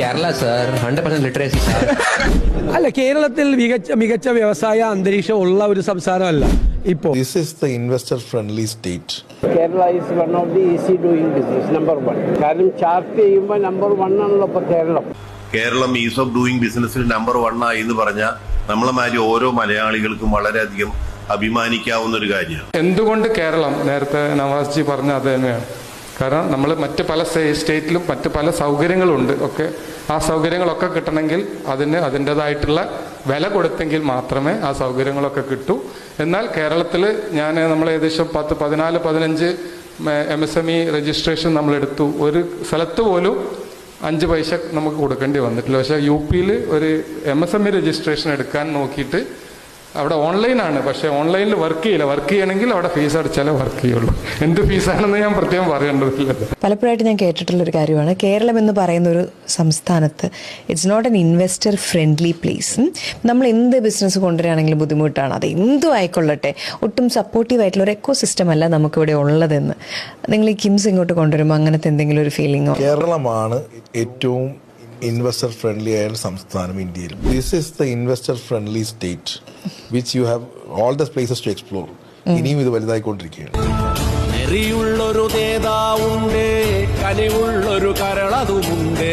Kerala sir 100% literacy sir. അല്ല, കേരളത്തിൽ മികച്ച വ്യവസായ അന്തരീക്ഷം ഉള്ള ഒരു സംസ്ഥാനമല്ല ഇപ്പോൾ. This is the investor friendly state. Kerala is one of the easy doing business, number one. കാരണം ചാർട്ട് ചെയ്യുമ്പോൾ നമ്പർ 1 ആണല്ലോ ഇപ്പൊ Kerala. Kerala ease of doing ബിസിനസ്സിൽ നമ്പർ 1 ആയി എന്ന് പറഞ്ഞാൽ നമ്മളെ മാതിരി ഓരോ മലയാളികൾക്കും വളരെയധികം അഭിമാനിക്കാവുന്ന ഒരു കാര്യമാണ്. എന്തുകൊണ്ട് കേരളം? നേരത്തെ നവാസ് ജി പറഞ്ഞ അത് തന്നെയാണ്. കാരണം നമ്മൾ മറ്റ് പല സ്റ്റേറ്റിലും മറ്റ് പല സൗകര്യങ്ങളുണ്ട് ഒക്കെ. ആ സൗകര്യങ്ങളൊക്കെ കിട്ടണമെങ്കിൽ അതിന് അതിൻ്റെതായിട്ടുള്ള വില കൊടുത്തെങ്കിൽ മാത്രമേ ആ സൗകര്യങ്ങളൊക്കെ കിട്ടൂ. എന്നാൽ കേരളത്തിൽ നമ്മൾ ഏകദേശം 14-15 MSME രജിസ്ട്രേഷൻ നമ്മളെടുത്തു. ഒരു സ്ഥലത്ത് പോലും 5 പൈസ നമുക്ക് കൊടുക്കേണ്ടി വന്നിട്ടില്ല. പക്ഷേ UP-ൽ ഒരു MSME രജിസ്ട്രേഷൻ എടുക്കാൻ നോക്കിയിട്ട് അവിടെ ഓൺലൈനാണ്, പക്ഷേ ഓൺലൈനിൽ വർക്ക് ചെയ്യില്ല. വർക്ക് ചെയ്യണമെങ്കിൽ അവിടെ ഫീസ് അടിച്ചാലേ വർക്ക് ചെയ്യുള്ളൂ. എന്ത് ഫീസാണെന്ന് ഞാൻ പ്രത്യേകം പറയേണ്ടതില്ല. പലപ്പോഴായിട്ട് ഞാൻ കേട്ടിട്ടുള്ളൊരു കാര്യമാണ്, കേരളം എന്ന് പറയുന്ന ഒരു സംസ്ഥാനത്ത് it's not an investor friendly place. നമ്മൾ എന്ത് ബിസിനസ് കൊണ്ടുവരികയാണെങ്കിലും ബുദ്ധിമുട്ടാണ്. അത് എന്തും ആയിക്കൊള്ളട്ടെ, ഒട്ടും സപ്പോർട്ടീവ് ആയിട്ടുള്ള ഒരു എക്കോ സിസ്റ്റം അല്ല നമുക്കിവിടെ ഉള്ളതെന്ന്. നിങ്ങൾ ഈ കിംസ് ഇങ്ങോട്ട് കൊണ്ടുവരുമ്പോൾ അങ്ങനത്തെ എന്തെങ്കിലും ഒരു ഫീലിംഗോ? കേരളമാണ് ഏറ്റവും ഇൻവെസ്റ്റർ ഫ്രണ്ട്ലി ആയ സംസ്ഥാനം ഇന്ത്യയിൽ. This is the investor friendly state which you have all the places to explore. ഇനിയും ഇത് വലുതായിക്കൊണ്ടിരിക്കുകയാണ്. നെറിയുള്ളൊരു നേതാവുണ്ട്, കനിവുള്ളൊരു കരളതുമുണ്ട്.